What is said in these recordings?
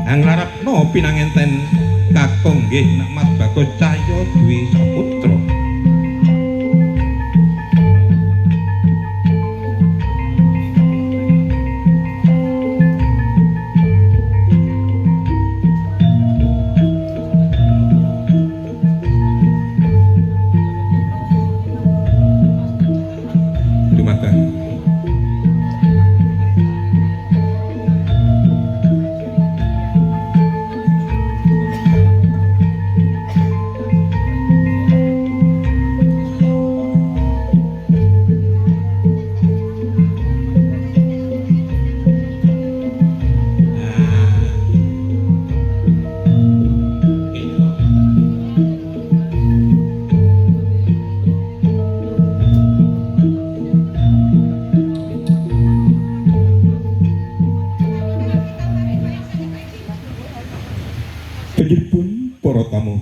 Anglarapno pinangenten kakung nggih Mat Bagus Cahya duwe saputra.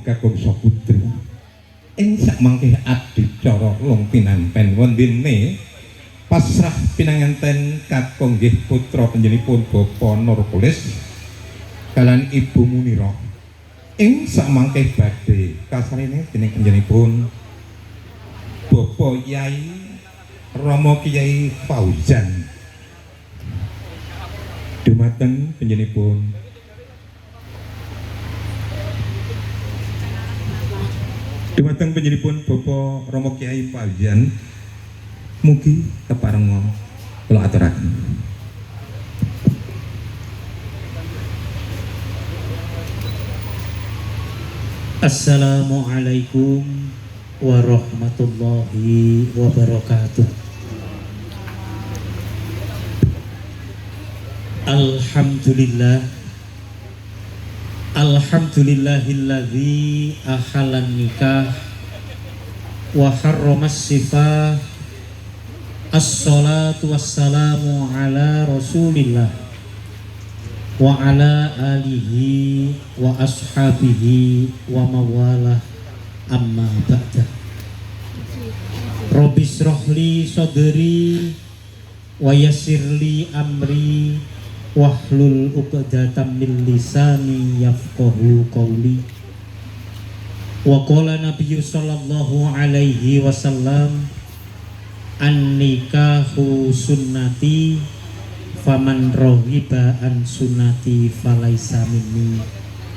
Kakung Saputri ing sakmangke adicara long pinanten wondene pasrah pinangenten kakung nggih putra panjenenganipun Bapa Nurpolis kaliyan Ibu Munira ing sakmangke badhe kasarene dening panjenenganipun Bapa Yai Rama Kyai Fauzan dumateng panjenenganipun dumateng panjenenganipun Bapak Rama Kyai Fauzan mugi keparenga kula aturaken. Assalamualaikum warahmatullahi wabarakatuh. Alhamdulillahilladzi ahalan nikah wa harramas sifah. Assalatu wassalamu ala rasulillah wa ala alihi wa ashabihi wa mawalah amma ba'da. Rabbi shrahli sadri wa yassirli amri wahlul 'uqdatam min lisani yafqahu qawli. Wa qala nabiyyu sallallahu alaihi wasallam an-nikahu sunnati faman raghiba an sunnati falaisa minni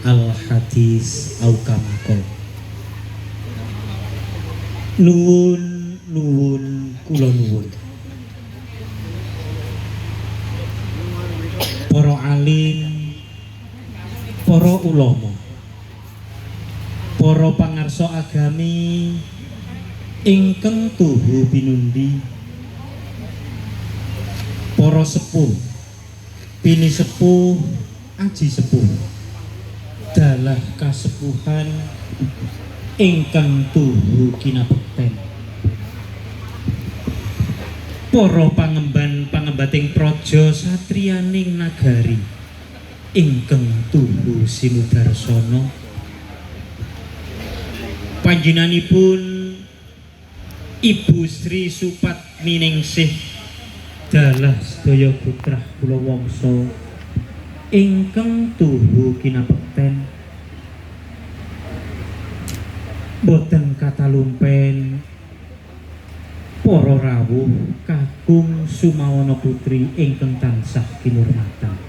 al-hadis au kama qala. Nuwun kula nuwun para alim, para ulama, para pangarsa agami ingkang tuhu pinundi, para sepuh, bini sepuh, aji sepuh, dalah kasepuhan ingkang tuhu kinabekten, para pangembating praja satriyaning nagari ingkang tuhu sinudarsana. Panjenenganipun Ibu Sri Supatminingsih dalah sedaya putrah kula wangsa ingkang tuhu kinabekten, boten katalumpen para rawuh kakung Sumawana putri ingkang tansah kinurmatan,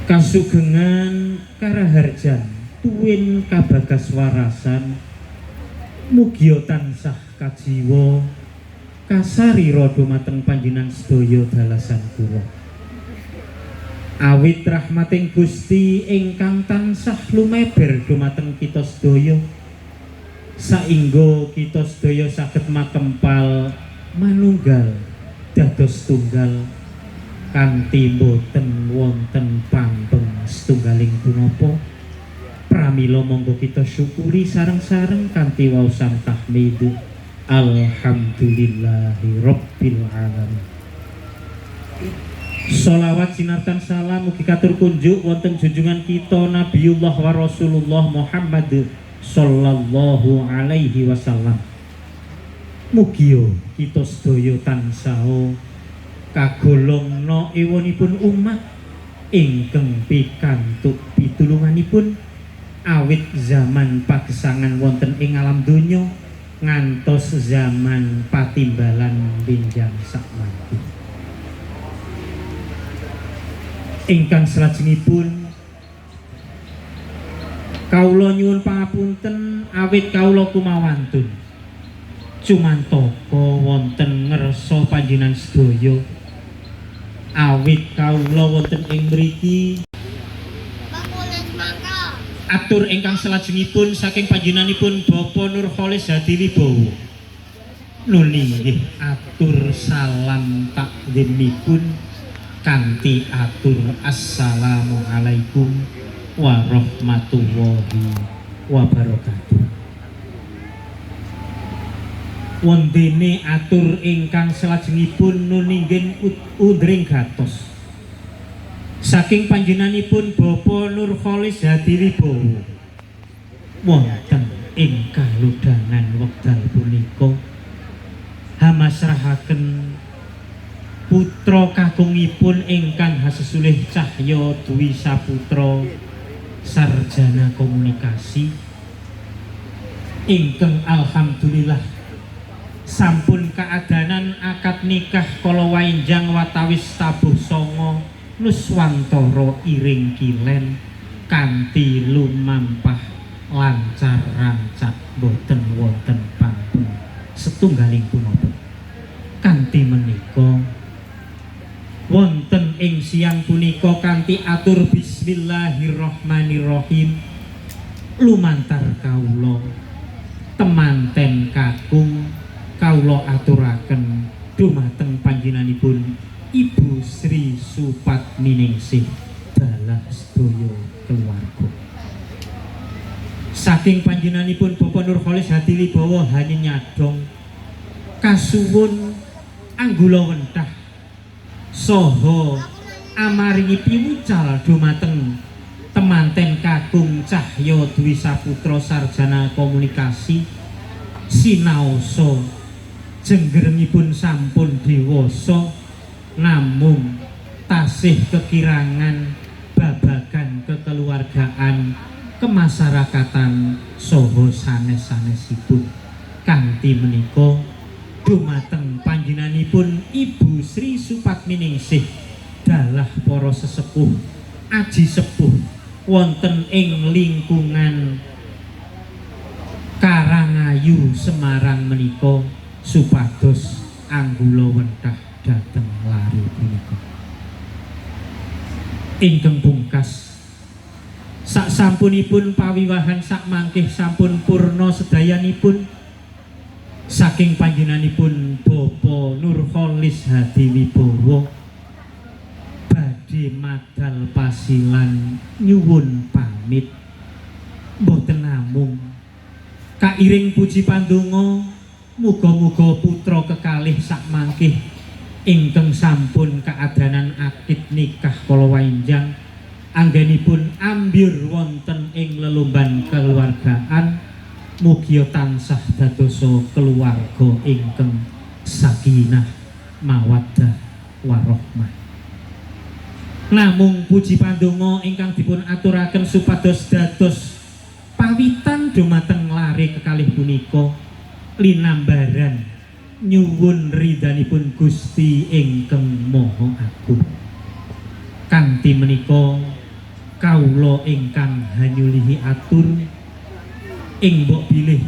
kasugengan karaharjan tuwin kabagas warasan mugia tansah kajiwa kasarira dumateng panjenengan sedaya dalasan kula. Awit rahmating Gusti ingkang tansah lumeber dumateng kita sedaya, saengga kita sedaya saged makempal manunggal dados tunggal kanthi boten wonten pambeng setunggaling punapa. Pramila monggo kita syukuri sareng-sareng kanthi waosan tahmid alhamdulillahi rabbil alamin. Sholawat sinartan salam mugi katur kunjuk wonten junjungan kita Nabiullah wa Rasulullah Muhammad sallallahu alaihi wasallam. Mugia kita sedaya tansah kagolongna ewanipun umat ingkang pikantuk pitulunganipun awit zaman pagesangan wonten ing alam donya ngantos zaman patimbalan benjang sakmantih. Ingkang salajengipun kawula nyuwun pangapunten awit kawula kumawantun cumantaka wonten ngersa panjenengan sedaya awit kawula wonten ing mriki atur ingkang salajengipun saking panjenenganipun Bapak Nurkholis Hadiwibowo nuli nggih atur salam takdimipun kanthi atur assalamualaikum warahmatullahi wabarakatuh. Wondene atur ingkang salajengipun nuninggen undring gatos saking panjenenganipun Bapak Nurkholis Hadiwibowo wonten ing kalodhangan wekdal punika hamasrahaken putra kakungipun ingkang hasesulih Cahya Dwi Saputra sarjana komunikasi ingkang alhamdulillah sampun kaadanan akad nikah kala waenjang watawis tabuh sanga nuswantara iring kilen kanthi lumampah lancar rancak boten wonten panggung setunggaling punapa kanthi menika wonten ing siang punika kanthi atur bismillahirrahmanirrahim lumantar kawula temanten kakung kawula aturaken dumateng panjenenganipun Ibu Sri Supatminingsih dalah sedaya keluarga. Saking panjenenganipun Bapak Nurkholis Hadiwibowo hani nyadong kasuwun anggula wentah saha amaringi piwucal dumateng temanten kakung Cahya Dwi Saputra sarjana komunikasi sinaosa jenggerengipun sampun dewasa namung tasih kekirangan babagan kekeluargaan kemasyarakatan saha sanes-sanesipun kanthi menika dumateng panjenenganipun Ibu Sri Supatminingsih dalah para sesepuh aji sepuh wonten ing lingkungan Karangayu Semarang menika supados anggula wentah dhateng lari punika. Ingkang pungkas saksampunipun pawiwahan sakmangkih sampun purna sedayanipun saking panjenenganipun Bapak Nurkholis Hadiwibowo badhe madal pasilan nyuwun pamit mboten namung kairing puji pandonga muga-muga putra kekalih sakmangkih ingkang sampun kaadanan akid nikah kala waenjang anggenipun ambyur wonten ing lelomban keluargaan mugia tansah dadosa keluarga ingkang sakinah mawaddah warahmah. Namung puji pandonga ingkang dipun aturaken supados dados pawitan dumateng lare kekalih punika linambaran nyuwun ridhanipun Gusti ingkang Maha Agung. Kanthi menika kawula ingkang hanyulihi atur ing mbok bilih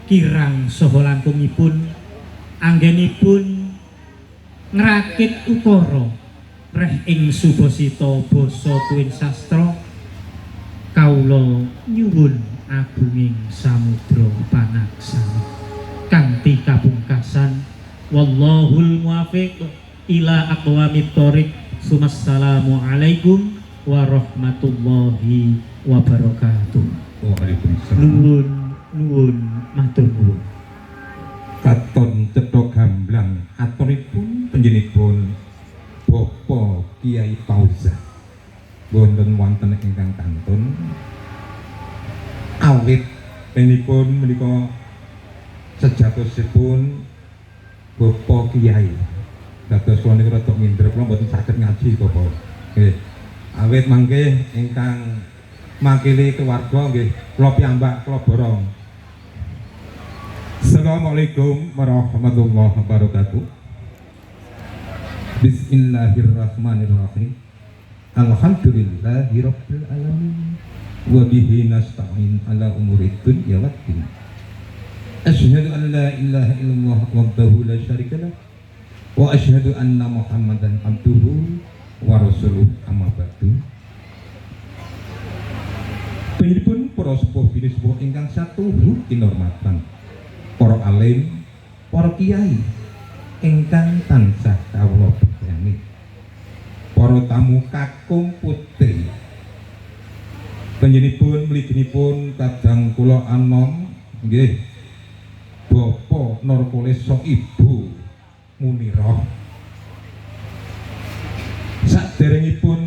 kirang saha langkungipun anggenipun ngrakit ukara reh ing Subasita basa tuwin sastra kawula nyuwun agunging samudra panaksana kanthi kapungkasan wallahul muwaffiq ila aqwamit thoriq. Assalamu alaikum warahmatullahi wabarakatuh. Waalaikumsalam. Nuwun matur nuwun. Katon cetha gamblang aturipun panjenenganipun Bapak Kiai Fauzan wonten wonten ingkang kantun awit penipun menika sejatosipun Bapak Kiai dados kula niku rada minder kula mboten saged ngaji Bapak nggih Awit mangke ingkang makili keluarga nggih kula piyambak kula borong. Assalamualaikum warahmatullahi wabarakatuh. Bismillahirrahmanirrahim. Alhamdulillahirabbil alamin. Wa bihi nasta'in ala umurid dunya waddin. Asyhadu an la ilaha illallah wahdahu la syarika lah wa asyhadu anna Muhammadan abduhu wa rasuluh amma ba'du. Panjenengan para sepuh bini sepuh ingkang satuhu kinurmatan, para alim, para kiai ingkang tansah kawula berkayani, para tamu kakung putri. Panjenengan mliginipun kadang kula anom nggih Bapak Nurkulis so Ibu Munirah. Saderengipun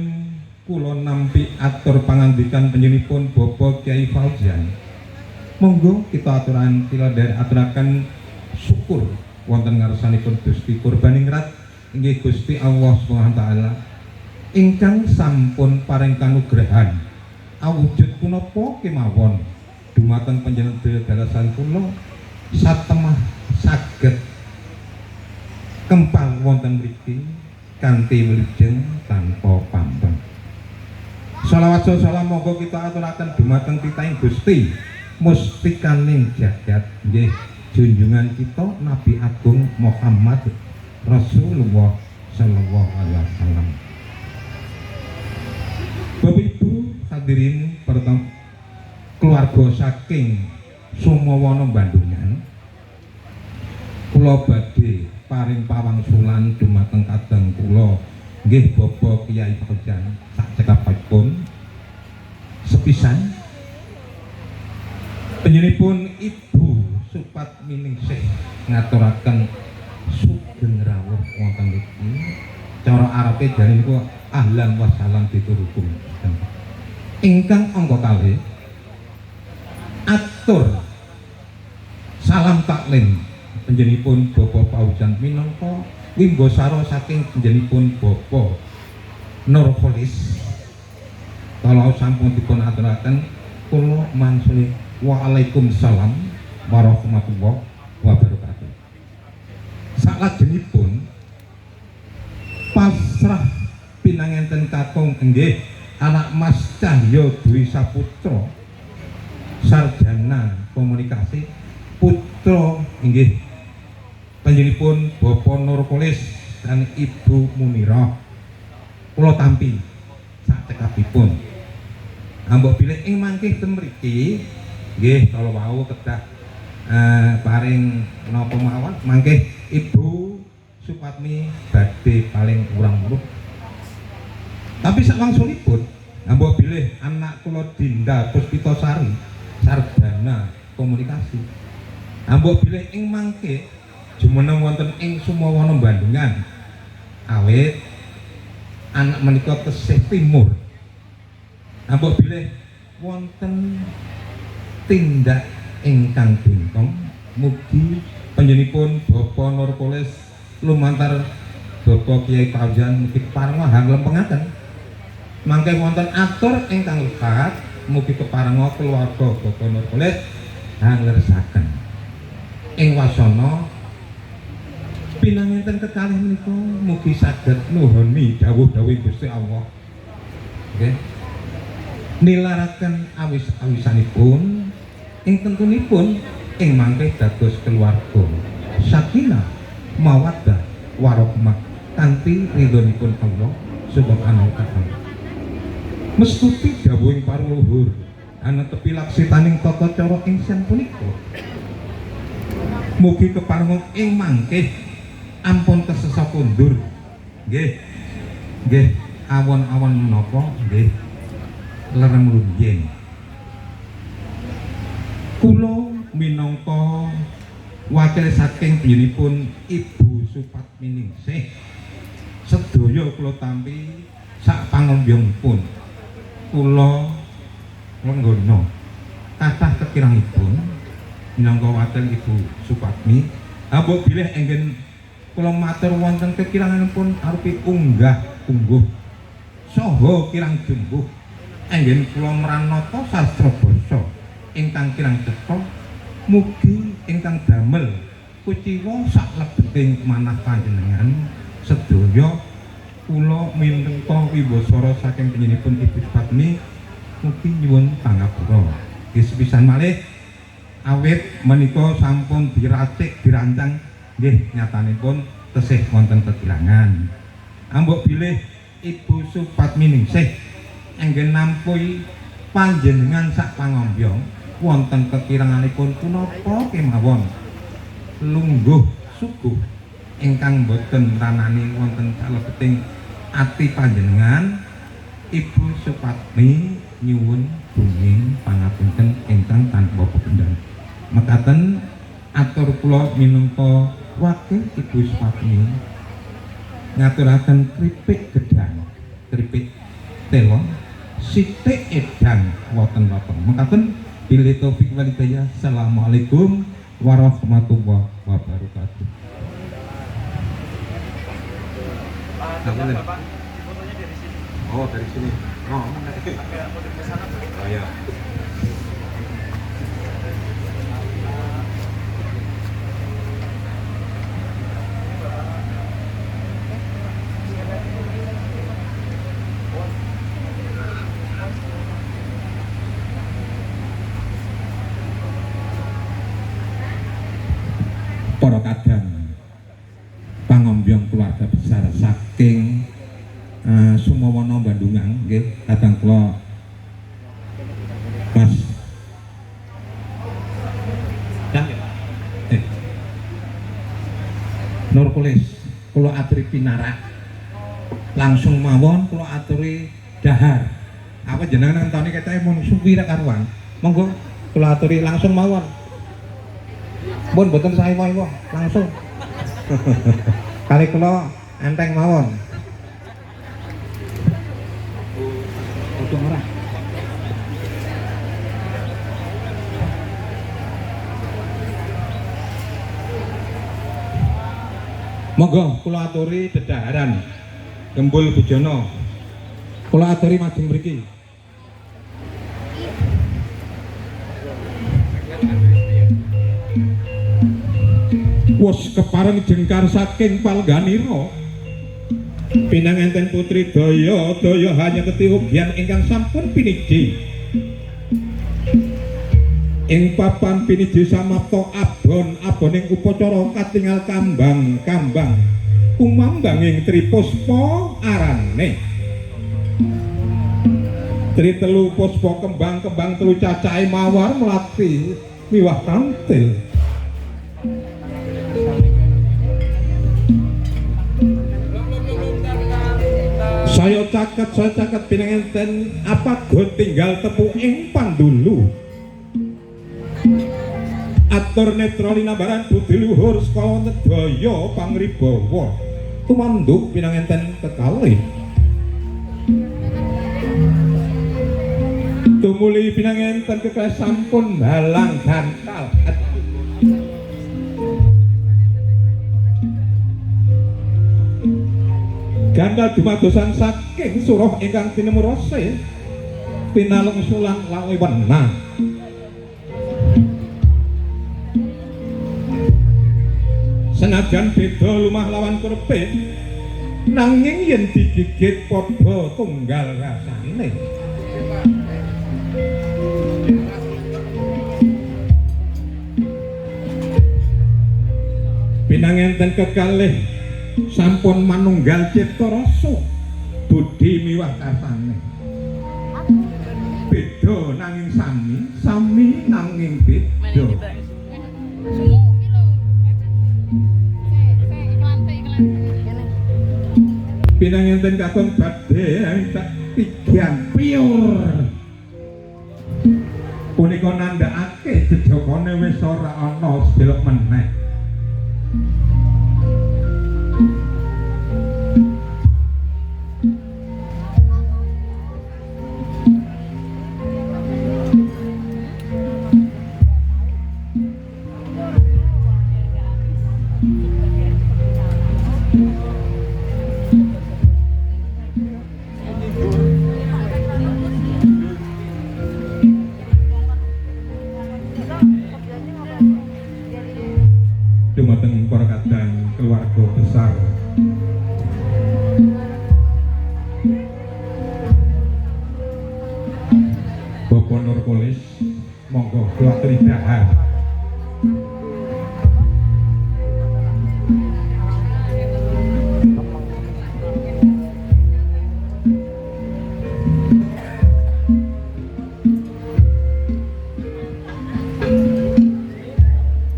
kula nampi atur pangandikan panjenenganipun Bapak Kyai Fauzan. Monggo kita aturaken syukur wonten ngarsanipun Gusti Purbaningrat inggih Gusti Allah Subhanahu wa taala ingkang sampun paring kanugrahan awujud punapa kemawon dumateng panjenengan dalasan kula satemah saged kempal wonten mriki kanthi wilujeng tanpa pampang. Shalawat salam monggo kita aturaken dumateng titahing Gusti mustikaning jagat nggih junjungan kita Nabi Agung Muhammad Rasulullah sallallahu alaihi wasallam. Bapak Ibu hadirin pertama keluarga saking Sumawana Bandungan, kula badhe paring pawangsulan dumateng kadang kula nggih Bapak Kyai Fauzan sak cekapipun sepisan panjenenganipun Ibu Supatminingsih ngaturaken sugeng rawuh wonten mriki. Cara arepe jane niku ahlan wa salam diturukum. Ingkang angka kalih atur salam taklim panjenenganipun Bapak Fauzan minangka wimbasara saking panjenenganipun Bapak Nurkulis. Kalau sampun dipun aturaken kula mangsuli waalaikumsalam warahmatullahi wabarakatuh. Salajengipun pasrah pinangenten kakung nggih anak Mas Cahya Dwi Saputra sarjana komunikasi putra inggih panjenenganipun Bapak Nurkulis dan Ibu Munirah kula tampi sak cekapipun. Ambok bilih ing mangkih ten mriki nggih kala wau kedah paring napa mawon mangkih Ibu Supatmi badhe paling urang weruh. Tapi sakwangsulipun ambok bilih anak kula Dinda Puspitasari sarjana komunikasi. Ambok bilih ing mangke jumeneng wonten ing Sumawana Bandungan. Awit anak menika tesih timur. Ambok bilih wonten tindak ingkang bintang mugi panjenenganipun Bapak Nurkulis lumantar Bapak Kyai Fauzan mugi parenga hanglempengaken. Mangke wonten atur ingkang lekat mugi keparenga keluarga Bapak Nurkulis hanglersaken ing wasana pinanginten kekalih menika mugi saged nuhuni dawuh-dawuh Gusti Allah. Nggih. Nilaraken awis-awisanipun ing tentunipun ing mangke dados keluarga sakinah mawaddah warahmah kanthi ridhonipun Allah subhanahu wa ta'ala. Mestuti dawuhing para luhur ana tepi laksitaning tata cara ing siang punika mugi keparenga ing mangke ampun kesesa kundur nggih nggih awon-awon menapa nggih lerem lunjeng kula minangka wakil saking panjenenganipun Ibu Supatminingsih sedaya kula tampi sak pangembyongipun kula lenggana kathah kekirangipun minangka wakil Ibu Supatmi ambok bilih enggen kula matur wonten kekiranganipun arupi unggah saha kirang jumbuh anggen kula mranata sastra basa ingkang kirang cetha mugi ingkang damel kuciwa saklebeting manah panjenengan sedaya kula minangka wiwasara saking penyinipun Ibu Fatmi mugi nyuwun pangapura. Sepisan malih awit menika sampun diracik dirancang nggih nyatanipun tesih wonten kekirangan. Ambok bilih Ibu Supatmi Ningsih anggen nampi panjenengan sak pangombyong wonten kekiranganipun punapa kemawon lungguh suguh ingkang boten ranani wonten salebeting ati panjenengan Ibu Supatmi nyuwun bumi pangapunten ingkang tanpa pepindhan. Mekaten atur kula minangka wakil Ibu Supatmi ngaturaken kripik gedhang, kripik telon, sithik edhang wonten-wonten. Mekaten bilih taufik wal hidayah. Assalamualaikum warahmatullahi wabarakatuh. Oh, dari sini. Oh, oh ya. Para kadang pangombyong keluarga besar saking Sumawana Bandungan nggih kadang kula Mas Nurkulis kula aturi pinarak langsung mawon kula aturi dahar apa jenengan antone ketahe mun suwira karuan monggo kula aturi langsung mawon pun boten saewa-ewa langsung kali kula enteng mawon. Udah ora. Monggo kula aturi dedaharan Gembul Bujono. Kula aturi majeng mriki. Wos kepareng jengkar saking palganira pinanganten putri daya hanya ketiubian ingkang sampun piniji ing papan piniji samapta aboning upacara katingal kambang kumambanging tripuspa arane tri telu puspa kembang telu cacahe mawar melati miwah kantil. Saya caket pinanganten apa go tinggal tepu ing pandulu atur netra linabaran budi luhur sekala nedaya pangribawa tumanduk pinanganten kekalih tumuli pinanganten kekalih sampun balang gantal gandal dumadosan saking surah ingkang tinemurose pinalung sulang lawi wenang senajan beda lumah lawan kurbit nanging yen digigit padha tunggal rasane pinanganten kekalih sampun manunggal cipta rasa budi miwah karsane beda nanging sami nanging beda pinanganten kakung badhe tak tigan piur punika nandhakake jejokane wis ora ana selok meneh. Kolis monggo kula aturi dahar.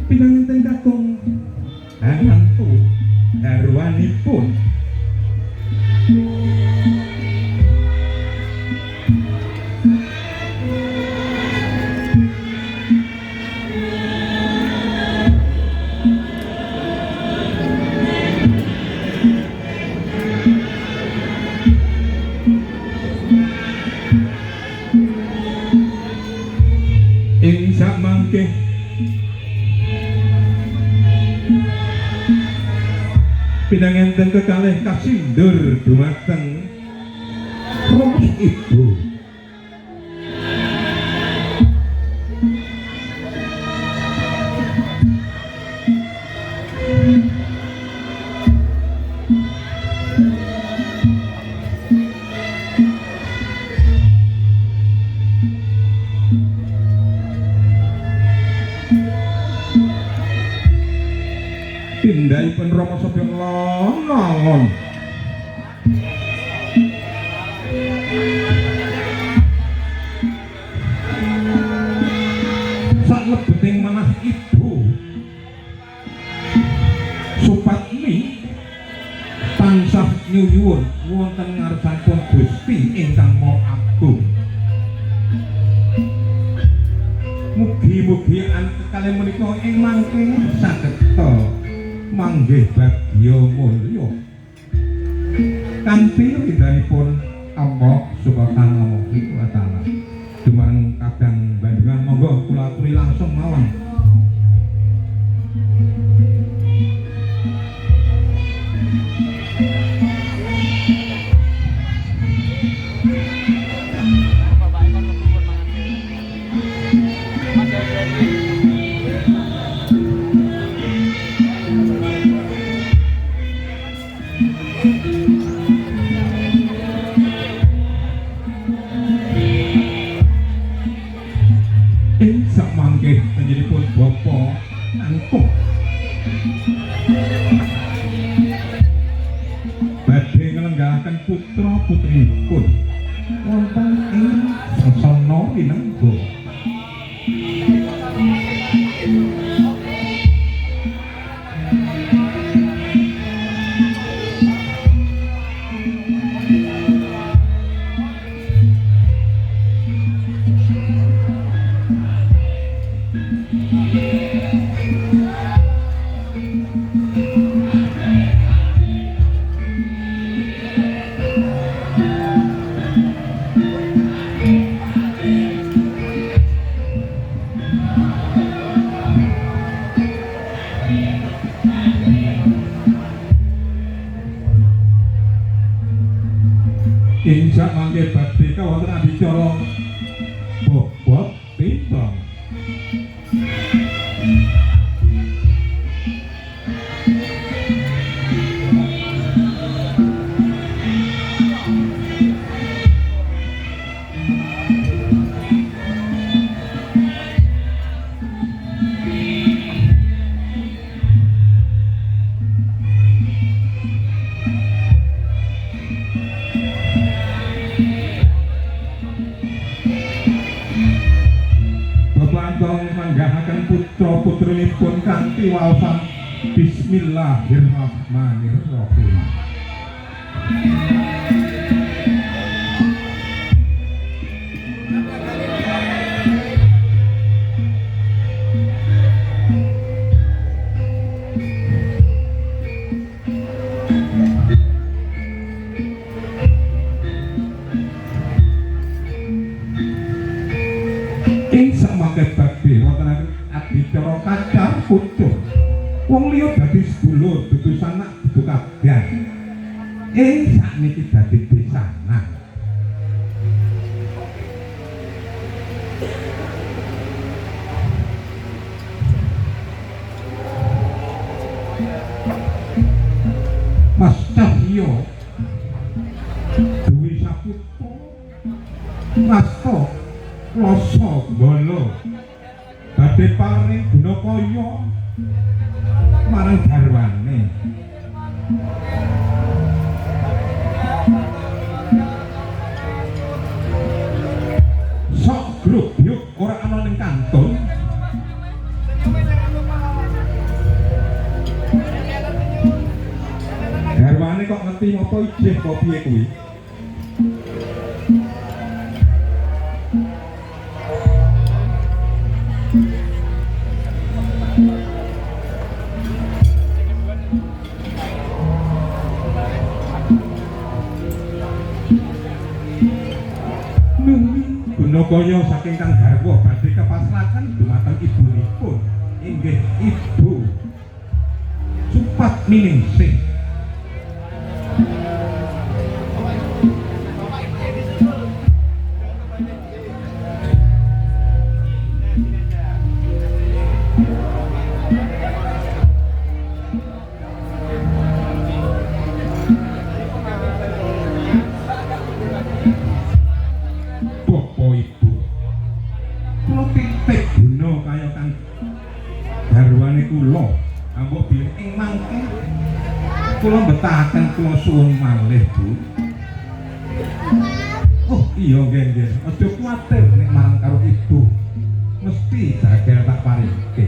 Pinanganten kakung hantu garwanipun ing samangke pinanganten kekalih kasindur dumateng Romo Ibu pindhahipun Rama Sabya lonongon saklebeting manah ibu supatmi tansah nyuwun wonten ngarsipun Gusti ingkang Maha Agung. Mugi-mugi kalih menika ing mangke sageta manggih bagya mulya kanthi ridhanipun Allah Subhanahu wa taala. Dumareng kadang bandungan monggo kula aturi langsung mawon. Samangke panjenenganipun Bapa Angkuh badhe nglenggahaken putra putrinipun wonten ing sasana Winangga. Injak mangke badhe kawonten adicara bobot timbang. Manggahaken putra putrinipun kanthi waosan Bismillahirrahmanirrahim. Ing samangke badhe wonten adicara kacar pucuk wong liya dadi sedulur dudu sanak dudu kabeh sakniki dadi besanan. Mas Cahyo duwe saputra Mas rasa bala badhe paring guna kaya marang garwane. Sok grup yuk ora ana ning kanton. Garwane kok ngerti apa ijih apa piye kuwi? Gunakaya saking kang garwa badhe kepasrahaken dumateng ibunipun inggih Ibu Supat Miningsih. Kula betahaken kula suwun malih, Bu. Oh, iya nggih. Aja kuwatir nek marang karo Ibu. Mesti jagel tak paringke.